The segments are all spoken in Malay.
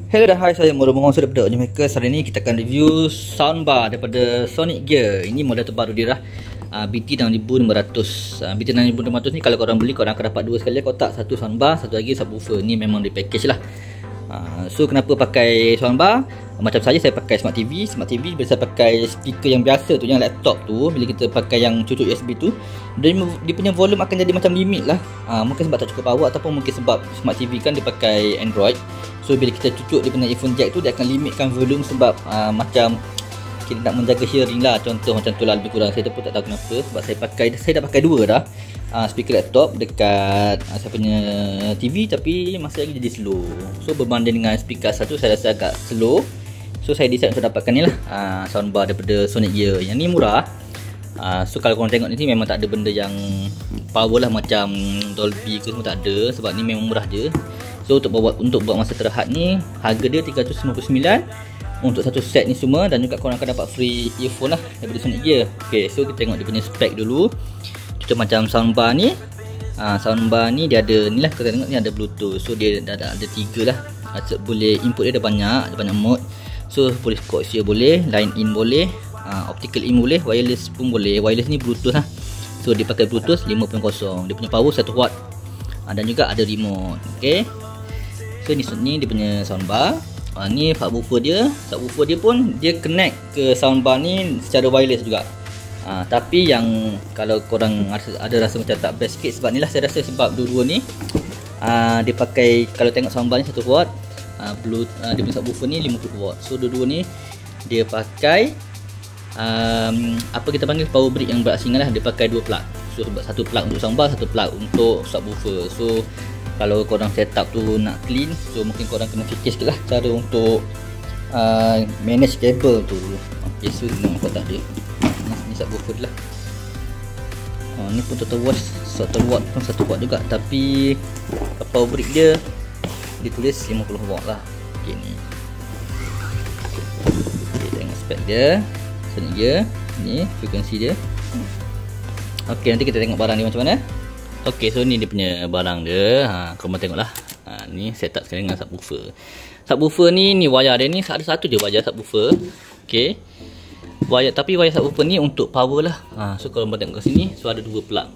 Hello dan hai, saya Murul Mohon daripada Audiomaker. Hari ini kita akan review soundbar daripada Sonic Gear. Ini model terbaru dia lah, BT6500. BT6500 ni kalau korang beli, korang akan dapat dua sekali kotak, satu soundbar, satu lagi subwoofer. Ni memang di package lah. So kenapa pakai soundbar? Macam saya pakai Smart TV. Smart TV bila saya pakai speaker yang biasa tu, yang laptop tu, bila kita pakai yang cucuk USB tu, dia punya volume akan jadi macam limit lah. Mungkin sebab tak cukup power, ataupun mungkin sebab Smart TV kan dia pakai Android. So bila kita cucuk dia punya earphone jack tu, dia akan limitkan volume sebab macam kita nak menjaga hearing lah. Contoh macam tu lah lebih kurang. Saya pun tak tahu kenapa, sebab saya dah pakai dua dah speaker laptop dekat saya punya TV, tapi masih lagi jadi slow. So berbanding dengan speaker satu, saya rasa agak slow. So saya decide untuk dapatkan ni lah, soundbar daripada Sonic Gear. Yang ni murah. So kalau korang tengok ni memang tak ada benda yang power lah macam Dolby ke semua, tak ada. Sebab ni memang murah je. So untuk buat masa terhad ni, harga dia 399 untuk satu set ni semua. Dan juga korang akan dapat free earphone lah daripada Sonic Gear. Okay, so kita tengok dia punya spek dulu. Contoh macam soundbar ni, soundbar ni dia ada ni lah, kita tengok ni ada Bluetooth. So dia ada tiga lah. Boleh input dia ada banyak mode. So boleh coaxial boleh, line in boleh, optical in boleh, wireless pun boleh. Wireless ni Bluetooth lah. So dia pakai Bluetooth 5.0. Dia punya power 1 watt. Dan juga ada remote. Okay, so ni dia punya soundbar. Ni subwoofer dia. Subwoofer dia pun dia connect ke soundbar ni secara wireless juga. Tapi yang kalau korang ada rasa macam tak best sikit, sebab ni lah saya rasa, sebab dua-dua ni dia pakai, kalau tengok soundbar ni 1 watt, dia punya subwoofer ni 50 watt. So dua-dua ni dia pakai apa kita panggil power brick yang berasingan lah. Dia pakai dua plug. So sebab satu plug untuk soundbar, satu plug untuk subwoofer. So kalau korang setup tu nak clean, so mungkin korang kena fikir sikit lah cara untuk manage kabel tu. Okay, so ni kotak dia. Ni subwoofer lah. Ni pun total watt pun 1 watt juga, tapi power brick dia ditulis 50 watt lah. Okay, ni tengok spek dia, Sonic Gear. Ni frekuensi dia. Okay, nanti kita tengok barang ni macam mana. Okay, so ni dia punya barang dia. Korang tengok lah. Ni setup sekarang dengan subwoofer. Subwoofer ni wire dia ni ada satu je wire subwoofer. Okay, tapi wire subwoofer ni untuk power lah. So kalau korang tengok kat sini, so ada dua plug.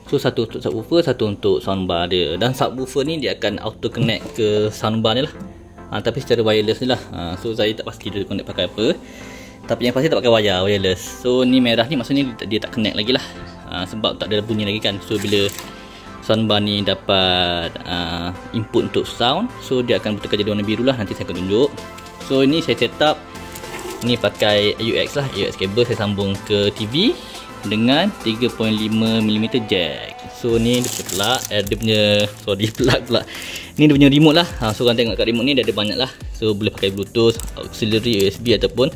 So satu untuk subwoofer, satu untuk soundbar dia. Dan subwoofer ni dia akan auto connect ke soundbar ni lah. Tapi secara wireless ni lah. So saya tak pasti dia connect pakai apa, tapi yang pasti tak pakai wire wireless. So ni merah ni maksudnya dia tak connect lagi lah. Sebab tak ada bunyi lagi kan. So bila soundbar ni dapat input untuk sound, so dia akan bertukar jadi warna biru lah. Nanti saya akan tunjuk. So ini saya set up ni pakai AUX lah. AUX kabel saya sambung ke TV dengan 3.5mm jack. So ni dia punya plug, plug pula. Ni dia punya remote lah. So korang tengok kat remote ni dia ada banyak lah. So boleh pakai Bluetooth, auxiliary USB, ataupun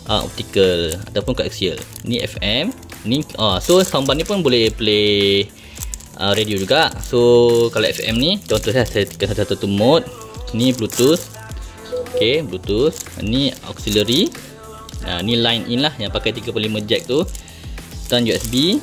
optical, ataupun coaxial. Ni FM. Ni so soundbar ni pun boleh play radio juga. So kalau FM ni, contoh saya tekan satu mode. Ni Bluetooth. Okay, Bluetooth. Ni auxiliary. Ni line in lah yang pakai 3.5 jack tu. Dan USB.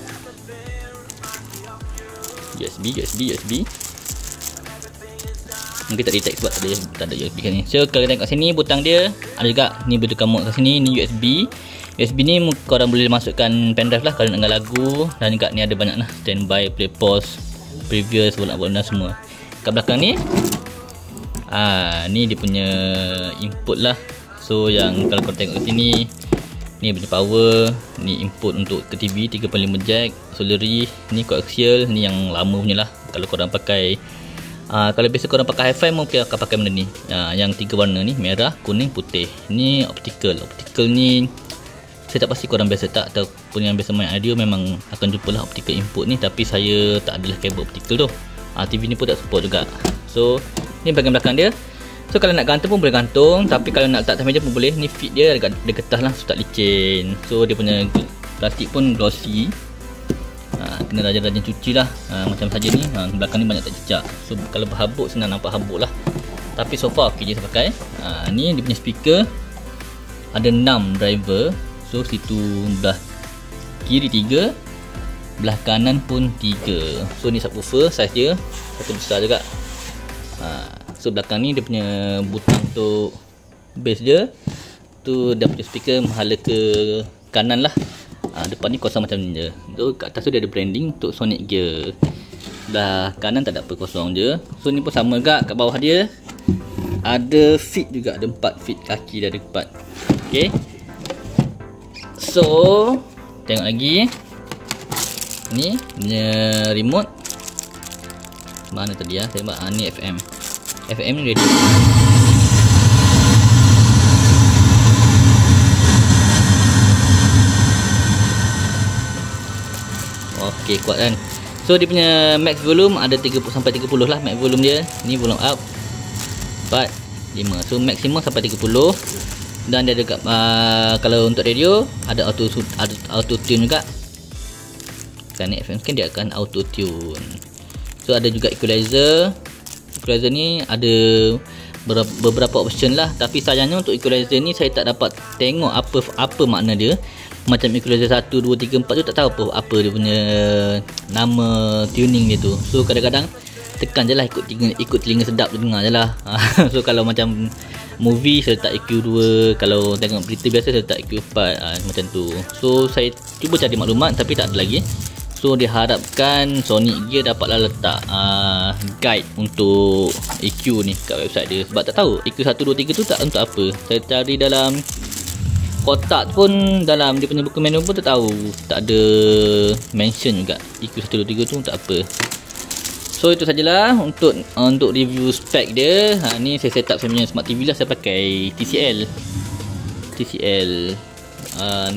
Mungkin tak detect sebab tak ada USB kan ni. So kalau tengok sini butang dia ada juga. Ni bertukar mode kat sini. Ni USB. USB ni korang boleh masukkan pendrive lah kalau nak dengar lagu. Dan juga ni ada banyak lah, standby, play, pause, previous, benda semua. Kat belakang ni ni dia punya input lah. So yang kalau korang tengok kat sini, ni punya power, ni input untuk ke TV 3.5 jack, auxiliary, ni coaxial, ni yang lama punya lah. Kalau korang pakai kalau biasa korang pakai hi-fi, mungkin akan pakai benda ni. Yang tiga warna ni, merah, kuning, putih. Ni optical. Optical ni saya tak pasti korang biasa tak, ataupun yang biasa main audio memang akan jumpa lah optical input ni. Tapi saya tak adalah kabel optical tu. TV ni pun tak support juga. So ni bahagian belakang dia. So kalau nak gantung pun boleh gantung, tapi kalau nak letak atas meja pun boleh. Ni fit dia ada getah lah, so tak licin. So dia punya plastik pun glossy. Kena rajin-rajin cuci lah. Macam saja ni, belakang ni banyak tak cecak. So kalau berhabuk, senang nampak habuk lah. Tapi so far ok je saya pakai. Ni dia punya speaker ada 6 driver. So situ belah kiri 3, belah kanan pun 3. So ni subwoofer, saiz dia satu besar juga. So belakang ni dia punya butang untuk bass dia. Tu dia punya speaker menghala ke kanan lah. Depan ni kosong macam ni je. So kat atas tu dia ada branding untuk sonic gear. Belah kanan tak ada apa, kosong je. So ni pun sama juga, kat bawah dia ada feet juga, ada 4 feet kaki dia ada 4. Okay. So tengok lagi. Ni punya remote. Mana tadi ya? Saya buat ni FM. FM ni radio. Okey, kuat kan. So dia punya max volume ada 30 sampai 30 lah max volume dia. Ni volume up 4 5. So maximum sampai 30. Dan dia ada kalau untuk radio ada auto tune juga. Kan ni FM kan dia akan auto tune. So ada juga equalizer. Equalizer ni ada beberapa option lah, tapi sayangnya untuk equalizer ni saya tak dapat tengok apa makna dia. Macam equalizer 1 2 3 4 tu tak tahu apa dia punya nama tuning dia tu. So kadang-kadang tekan je lah, ikut telinga sedap tu, dengar je lah. So kalau macam movie saya letak EQ 2, kalau tengok berita biasa saya letak EQ 4, macam tu. So saya cuba cari maklumat tapi tak ada lagi. So diharapkan Sonic Gear dapatlah letak guide untuk EQ ni kat website dia. Sebab tak tahu EQ 1, 2, 3 tu tak untuk apa. Saya cari dalam kotak pun, dalam dia punya buku manual pun tak tahu, tak ada mention juga EQ 1, 2, 3 tu untuk apa. So itu sajalah untuk review spek dia. Ni saya set up saya punya Smart TV lah, saya pakai TCL.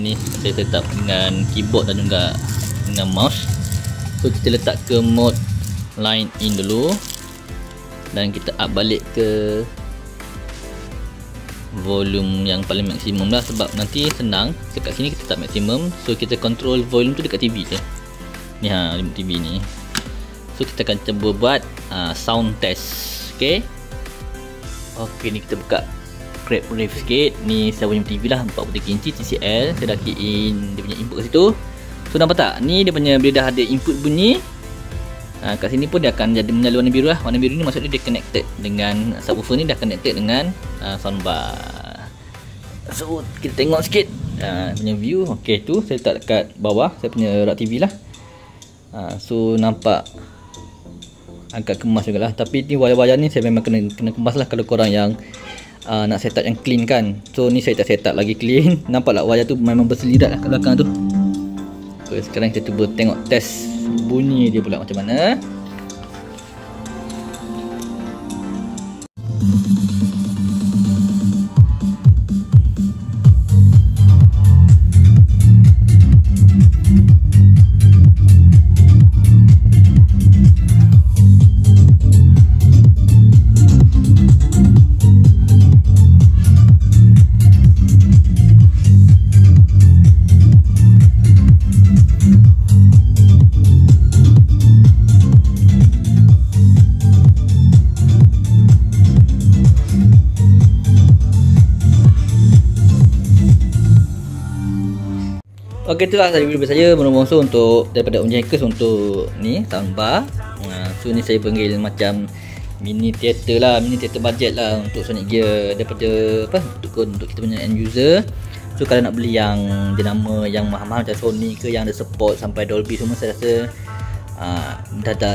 Ni saya set up dengan keyboard dan juga dengan mouse. So kita letak ke mode line in dulu dan kita up balik ke volume yang paling maksimum lah, sebab nanti senang dekat sini kita tak maksimum. So kita control volume tu dekat TV je ni, remote TV ni. So kita akan cuba buat sound test. Okay, ni kita buka grab rave sikit. Ni saya punya TV lah, 43 inci TCL. Saya dah key in dia punya input kat situ. So nampak tak, ni dia punya, bila dah ada input bunyi, kat sini pun dia akan jadi menyala warna biru lah. Warna biru ni maksudnya dia connected dengan subwoofer ni, dah connected dengan soundbar. So kita tengok sikit punya view. Okay, tu saya letak dekat bawah saya punya rak TV lah. So nampak agak kemas juga lah, tapi ni wayar-wayar ni saya memang kena kemas lah kalau korang yang nak set up yang clean kan. So ni saya tak set up lagi clean. Nampak tak wayar tu memang berselirat lah kat belakang tu. Okay, sekarang kita cuba tengok test bunyi dia pula macam mana. Okey, itulah review saya bermula untuk daripada Unji Hackers untuk ni soundbar. So ni saya panggil macam mini theater lah, mini theater budget lah untuk Sonic Gear daripada untuk kita punya end user. So kalau nak beli yang jenama yang mahal-mahal macam Sony ke yang ada support sampai Dolby semua, saya rasa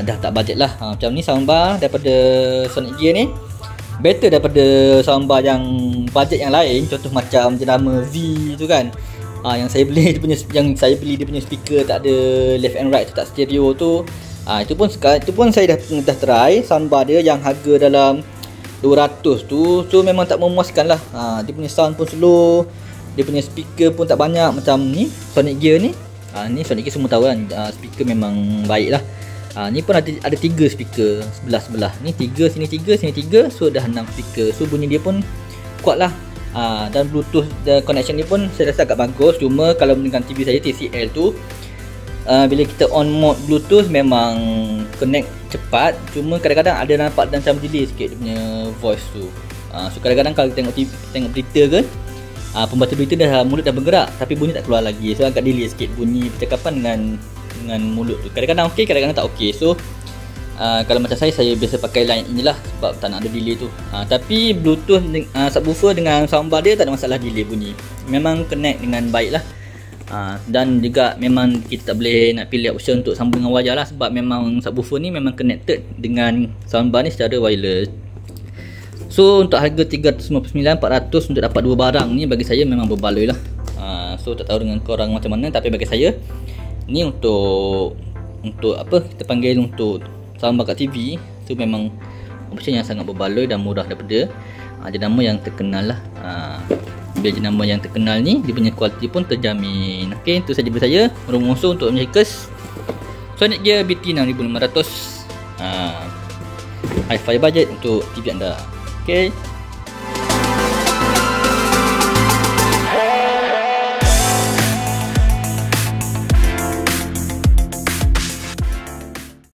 dah tak budget lah. Macam ni soundbar daripada Sonic Gear ni better daripada soundbar yang budget yang lain. Contoh macam jenama V tu kan. Yang saya beli dia punya speaker tak ada left and right tu, tak stereo tu. Itu pun saya dah try soundbar dia yang harga dalam 200 tu. So memang tak memuaskan lah. Dia punya sound pun slow, dia punya speaker pun tak banyak macam ni Sonic Gear ni. Ni Sonic Gear semua tahu kan, speaker memang baik lah. Ni pun ada 3 speaker sebelah. Ni 3, sini 3, sini 3. So dah 6 speaker. So bunyi dia pun kuat lah. Dan Bluetooth connection ni pun saya rasa agak bagus. Cuma kalau dengan TV saya TCL tu, bila kita on mode Bluetooth memang connect cepat. Cuma kadang-kadang ada nampak macam delay sikit dia punya voice tu. So kadang-kadang kalau tengok TV, tengok berita ke, pembaca berita mulut dah bergerak tapi bunyi tak keluar lagi. So agak delay sikit bunyi percakapan dengan mulut tu. Kadang-kadang okey, kadang-kadang tak okey. So Kalau macam saya biasa pakai line inilah sebab tak nak ada delay tu. Tapi Bluetooth subwoofer dengan soundbar dia tak ada masalah delay bunyi. Memang connect dengan baik lah. Dan juga memang kita tak boleh nak pilih option untuk sambung dengan wayar lah, sebab memang subwoofer ni memang connected dengan soundbar ni secara wireless. So untuk harga 399,400 untuk dapat dua barang ni bagi saya memang berbaloi lah. So tak tahu dengan korang macam mana, tapi bagi saya ni untuk apa kita panggil, untuk soundbar kat TV tu memang option yang sangat berbaloi dan murah daripada jenama yang terkenal lah. Bila jenama yang terkenal ni, dia punya kualiti pun terjamin. Ok, itu saja dari saya, Romoso untuk Hackers Sonic Gear BT6500 Hi-Fi budget untuk TV anda. Ok.